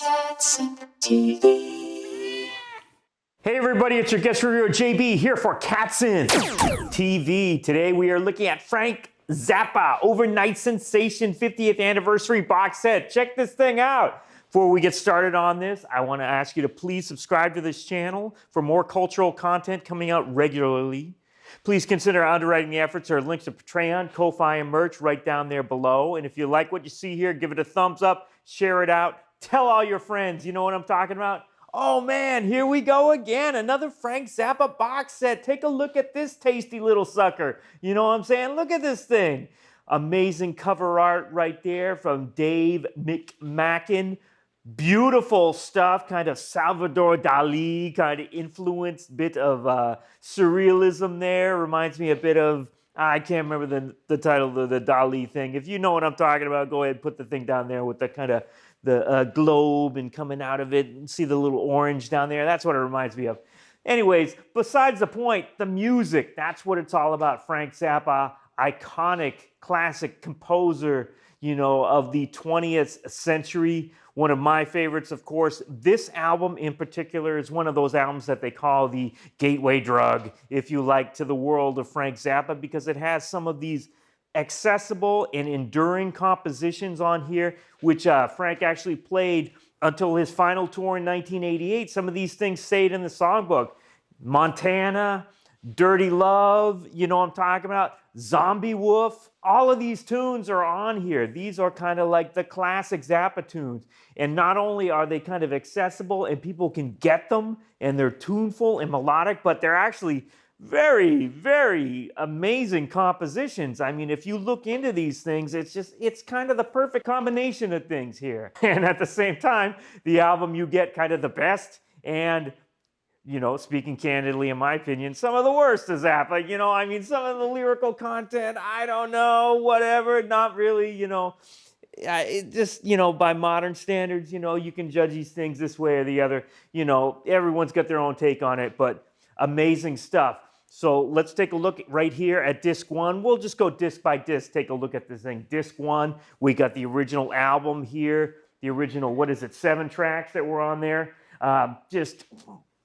Cats and TV. Hey everybody, it's your guest reviewer JB here for Cats in TV. Today we are looking at Frank Zappa Over-Nite Sensation 50th Anniversary box set. Check this thing out. Before we get started on this, I want to ask you to please subscribe to this channel for more cultural content coming out regularly. Please consider underwriting the efforts. There are links to Patreon, Ko-Fi, and merch right down there below. And if you like what you see here, give it a thumbs up, share it out, tell all your friends. You know what I'm talking about? Oh man, here we go again. Another Frank Zappa box set. Take a look at this tasty little sucker. You know what I'm saying? Look at this thing. Amazing cover art right there from Dave McMacken. Beautiful stuff, kind of Salvador Dali, kind of influenced bit of surrealism there. Reminds me a bit of, I can't remember the title of the Dali thing. If you know what I'm talking about, go ahead and put the thing down there with the kind of the globe and coming out of it, and see the little orange down there. That's what it reminds me of. Anyways, besides the point, the music, that's what it's all about. Frank Zappa, iconic, classic composer, you know, of the 20th century. One of my favorites, of course. This album in particular is one of those albums that they call the gateway drug, if you like, to the world of Frank Zappa, because it has some of these accessible and enduring compositions on here, which Frank actually played until his final tour in 1988. Some of these things stayed in the songbook. Montana, Dirty Love, you know what I'm talking about? Zombie Wolf, all of these tunes are on here. These are kind of like the classic Zappa tunes. And not only are they kind of accessible and people can get them and they're tuneful and melodic, but they're actually very, very amazing compositions. I mean, if you look into these things, it's kind of the perfect combination of things here. And at the same time, the album, you get kind of the best and, you know, speaking candidly, in my opinion, some of the worst of Zappa. You know, I mean, some of the lyrical content, I don't know, whatever, not really, you know. It just, you know, by modern standards, you know, you can judge these things this way or the other. You know, everyone's got their own take on it, but amazing stuff. So let's take a look right here at disc one. We'll just go disc by disc, take a look at this thing. Disc one, we got the original album here. The original, what is it, 7 tracks that were on there. Just,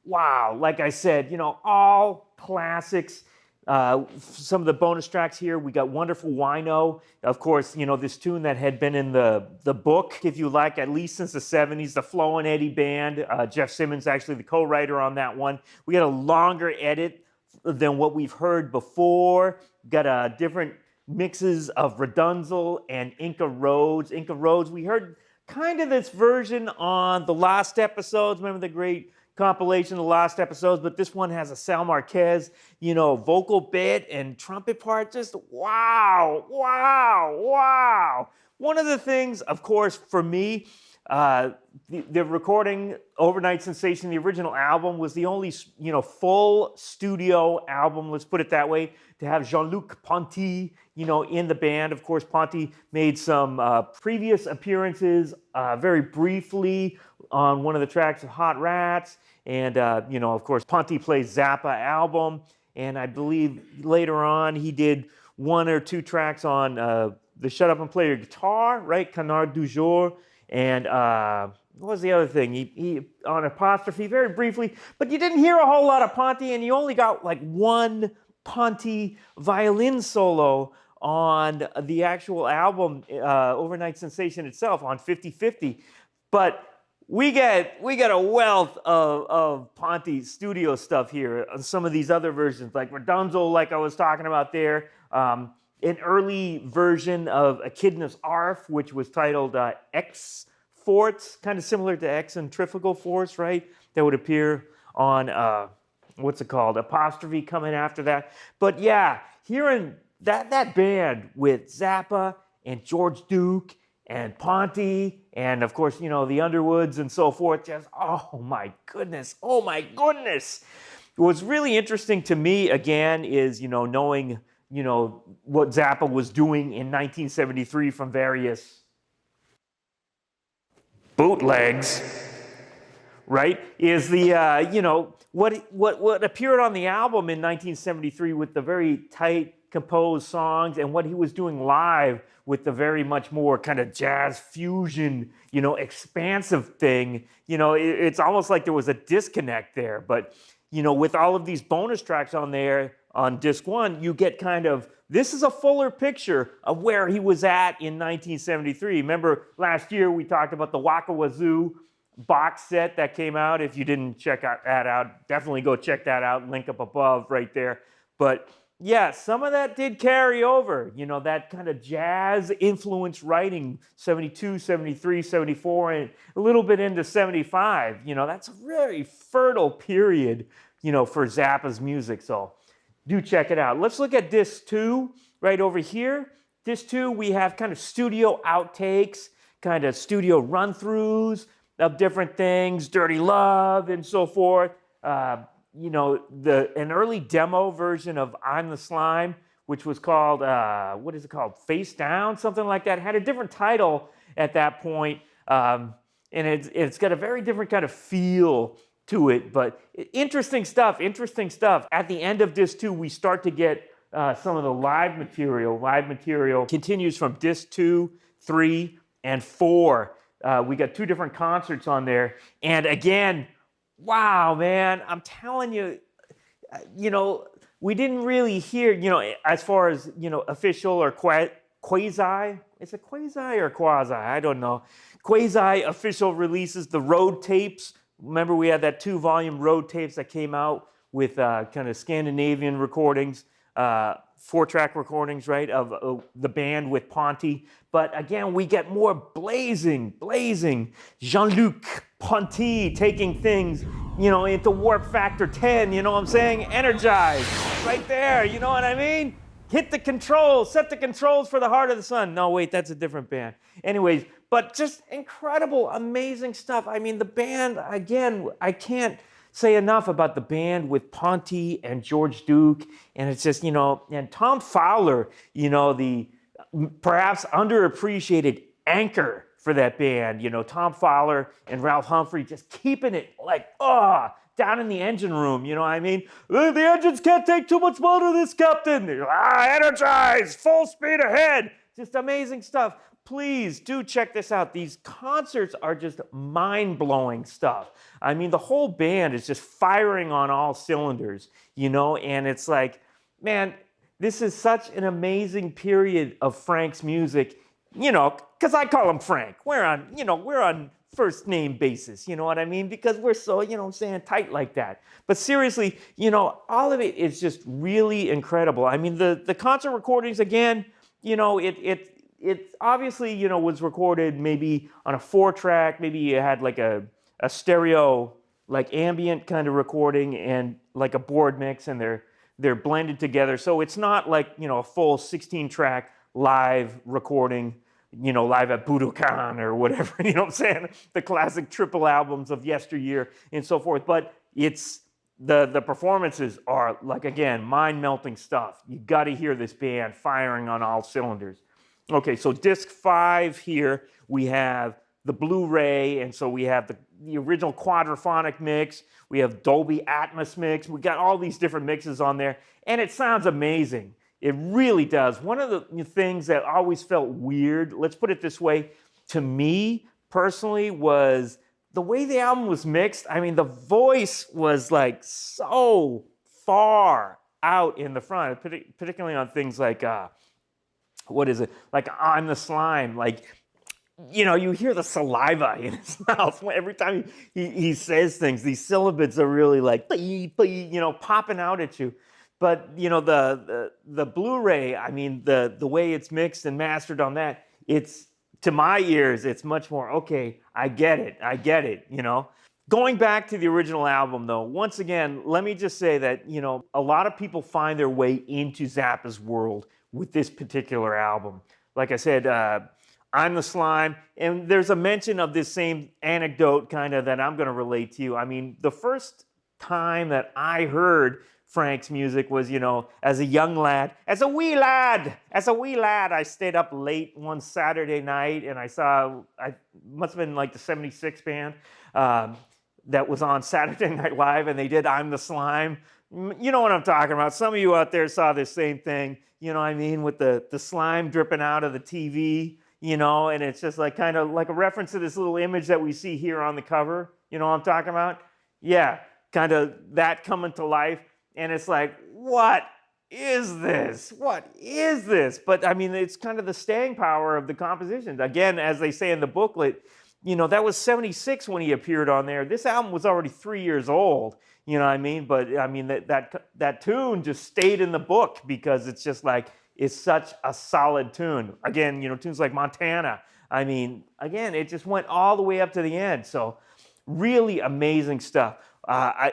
wow, like I said, you know, all classics. Some of the bonus tracks here, we got Wonderful Wino. Of course, you know, this tune that had been in the book, if you like, at least since the 70s, the Flo and Eddie Band. Jeff Simmons, actually the co-writer on that one. We got a longer edit than what we've heard before. Got different mixes of Redunzel and Inca Roads. Inca Roads, we heard kind of this version on the Lost Episodes. Remember the great compilation of the Lost Episodes? But this one has a Sal Marquez, you know, vocal bit and trumpet part. Just wow, wow, wow. One of the things, of course, for me, the recording Over-Nite Sensation, the original album, was the only, you know, full studio album, let's put it that way, to have Jean-Luc Ponty, you know, in the band. Of course, Ponty made some previous appearances very briefly on one of the tracks of Hot Rats. And, you know, of course, Ponty plays Zappa album. And I believe later on he did 1 or 2 tracks on the Shut Up and Play Your Guitar, right? Canard du Jour. And what was the other thing? He on Apostrophe, very briefly. But you didn't hear a whole lot of Ponty, and you only got like 1 Ponty violin solo on the actual album, Over-Nite Sensation itself, on 50/50. But we get a wealth of Ponty studio stuff here on some of these other versions, like Redunzel, like I was talking about there. An early version of Echidna's Arf, which was titled X Forts, kind of similar to Eccentrifugal Force, right? That would appear on, what's it called? Apostrophe coming after that. But yeah, hearing that band with Zappa and George Duke and Ponty and, of course, you know, the Underwoods and so forth, just, oh my goodness, oh my goodness. What's really interesting to me, again, is, you know, knowing, you know, what Zappa was doing in 1973 from various bootlegs, right? Is the, you know, what appeared on the album in 1973 with the very tight composed songs and what he was doing live with the very much more kind of jazz fusion, expansive thing, it's almost like there was a disconnect there. But, with all of these bonus tracks on there on disc 1, you get this is a fuller picture of where he was at in 1973. Remember last year we talked about the Waka Wazoo box set that came out. If you didn't check that out, definitely go check that out. Link up above right there. But yeah, some of that did carry over, that kind of jazz influenced writing, 72, 73, 74, and a little bit into 75. That's a very fertile period, for Zappa's music. So do check it out. Let's look at disc 2 right over here. Disc 2, we have kind of studio outtakes, kind of studio run-throughs of different things, Dirty Love and so forth. An early demo version of I'm the Slime, which was called, Face Down, something like that. It had a different title at that point, and it's got a very different kind of feel to it, but interesting stuff. At the end of disc 2, we start to get some of the live material. Live material continues from disc 2, 3, and 4. We got 2 different concerts on there, and again, wow, man, I'm telling you, we didn't really hear, as far as, official or quasi, is it quasi or quasi? I don't know. Quasi official releases, the road tapes. Remember we had that 2-volume road tapes that came out with kind of Scandinavian recordings, 4-track recordings, right, of the band with Ponty. But again, we get more blazing Jean-Luc Ponty taking things, into warp factor 10, you know what I'm saying? Energized, right there, you know what I mean? Hit the controls, set the controls for the Heart of the Sun. No, wait, that's a different band. Anyways, but just incredible, amazing stuff. I mean, the band, again, I can't say enough about the band with Ponty and George Duke. And it's just, and Tom Fowler, the perhaps underappreciated anchor for that band. Tom Fowler and Ralph Humphrey just keeping it down in the engine room, you know what I mean? The engines can't take too much more of this, Captain. Energize, full speed ahead. Just amazing stuff. Please do check this out. These concerts are just mind-blowing stuff. I mean, the whole band is just firing on all cylinders, and it's like, man, this is such an amazing period of Frank's music, because I call him Frank. We're on first name basis, you know what I mean? Because we're so, tight like that. But seriously, all of it is just really incredible. I mean, the concert recordings, again, it obviously, was recorded maybe on a 4-track, maybe you had like a stereo, like ambient kind of recording and like a board mix, and they're blended together. So it's not like, a full 16-track live recording, live at Budokan or whatever, you know what I'm saying? The classic triple albums of yesteryear and so forth. But it's, the performances are, like, again, mind-melting stuff. You got to hear this band firing on all cylinders. Okay, so disc 5 here, we have the Blu-ray, and so we have the original quadraphonic mix, we have Dolby Atmos mix, we got all these different mixes on there, and it sounds amazing. It really does. One of the things that always felt weird, let's put it this way, to me personally, was the way the album was mixed. I mean, the voice was like so far out in the front, particularly on things like, what is it? Like I'm the Slime, like, you hear the saliva in his mouth every time he says things. These syllables are really like, popping out at you. But, the Blu-ray, I mean, the way it's mixed and mastered on that, it's, to my ears, it's much more, okay, I get it, Going back to the original album, though, once again, let me just say that, a lot of people find their way into Zappa's world with this particular album. Like I said, I'm the Slime, and there's a mention of this same anecdote kind of that I'm going to relate to you. I mean, the first time that I heard Frank's music was, as a young lad, as a wee lad, I stayed up late one Saturday night and I must have been like the 76 band that was on Saturday Night Live, and they did I'm the Slime You know what I'm talking about. Some of you out there saw this same thing, you know what I mean, with the slime dripping out of the TV, you know, and it's just like kind of like a reference to this little image that we see here on the cover. You know what I'm talking about? Yeah, kind of that coming to life. And it's like, what is this? What is this? But I mean, it's kind of the staying power of the compositions. Again, as they say in the booklet, you know, that was 76 when he appeared on there. This album was already 3 years old, you know what I mean? But I mean, that tune just stayed in the book because it's just like, it's such a solid tune. Again, you know, tunes like Montana. I mean, again, it just went all the way up to the end. So really amazing stuff.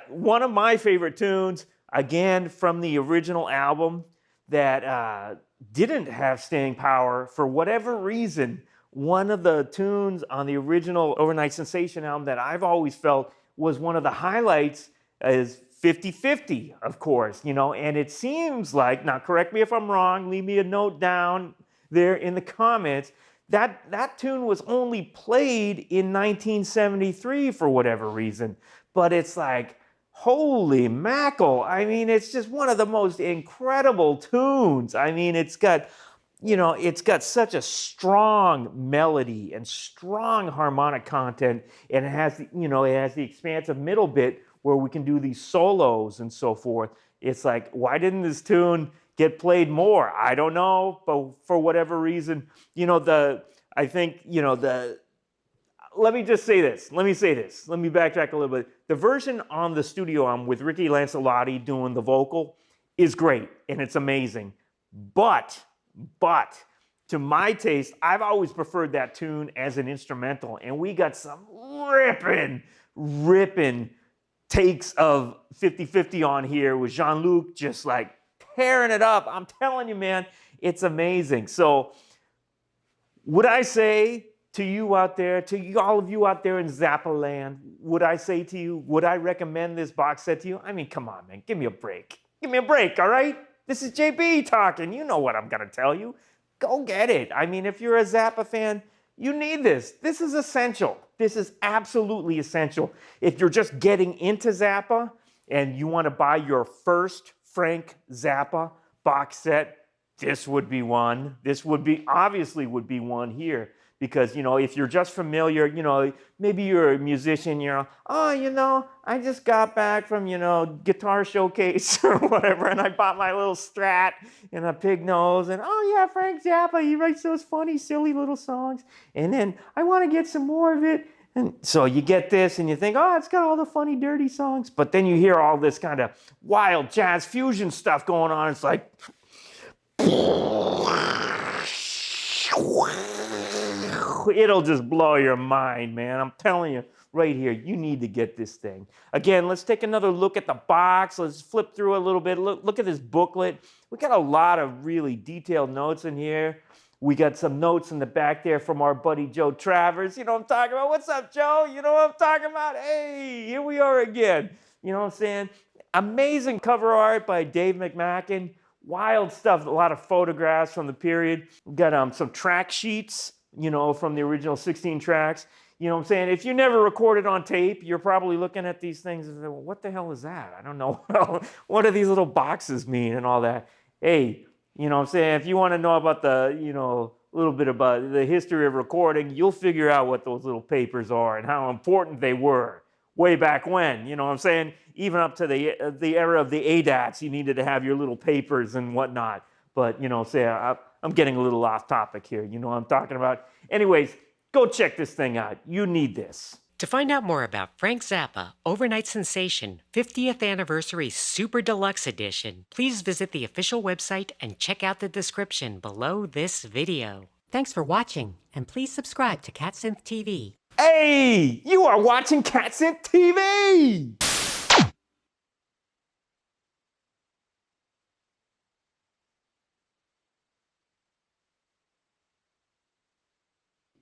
One of my favorite tunes, again, from the original album that didn't have staying power for whatever reason. One of the tunes on the original Over-Nite Sensation album that I've always felt was one of the highlights is 50/50, of course, you know, and it seems like, now correct me if I'm wrong, leave me a note down there in the comments, that tune was only played in 1973 for whatever reason, but it's like, holy mackerel, I mean, it's just one of the most incredible tunes. I mean, it's got, you know, it's got such a strong melody and strong harmonic content, and it has, you know, it has the expansive middle bit where we can do these solos and so forth. It's like, why didn't this tune get played more? I don't know, but for whatever reason, you know, I think, you know, let me just say this. Let me backtrack a little bit. The version on the studio album with Ricky Lancelotti doing the vocal is great, and it's amazing. But, to my taste, I've always preferred that tune as an instrumental, and we got some ripping takes of 50/50 on here with Jean-Luc just like tearing it up. I'm telling you, man, it's amazing. So would I say to you out there, to all of you out there in Zappa land, would I say to you, would I recommend this box set to you? I mean, come on, man, give me a break. Give me a break, all right? This is JB talking. You know what I'm gonna tell you. Go get it. I mean, if you're a Zappa fan, you need this. This is essential. This is absolutely essential. If you're just getting into Zappa and you want to buy your first Frank Zappa box set, this would be one. This would be, obviously would be one here. Because, you know, if you're just familiar, you know, maybe you're a musician, you're, oh, you know, I just got back from, you know, Guitar Showcase or whatever, and I bought my little Strat and a pig nose, and oh yeah, Frank Zappa, he writes those funny, silly little songs, and then I want to get some more of it. And so you get this and you think, oh, it's got all the funny, dirty songs, but then you hear all this kind of wild jazz fusion stuff going on. It's like, it'll just blow your mind, man. I'm telling you right here, you need to get this thing. Again, let's take another look at the box. Let's flip through a little bit. Look at this booklet. We got a lot of really detailed notes in here. We got some notes in the back there from our buddy Joe Travers. You know what I'm talking about? What's up, Joe? You know what I'm talking about? Hey, here we are again. You know what I'm saying? Amazing cover art by Dave McMacken. Wild stuff, a lot of photographs from the period. We got some track sheets, you know, from the original 16 tracks. You know what I'm saying? If you never recorded on tape, you're probably looking at these things and saying, well, what the hell is that? I don't know. What do these little boxes mean and all that? Hey, you know what I'm saying? If you want to know about the, you know, a little bit about the history of recording, you'll figure out what those little papers are and how important they were way back when. You know what I'm saying? Even up to the era of the ADATs, you needed to have your little papers and whatnot. But, you know, I'm getting a little off topic here. You know what I'm talking about? Anyways, go check this thing out. You need this. To find out more about Frank Zappa, Over-Nite Sensation, 50th Anniversary Super Deluxe Edition, please visit the official website and check out the description below this video. Thanks for watching, and please subscribe to CatSynth TV. Hey, you are watching CatSynth TV!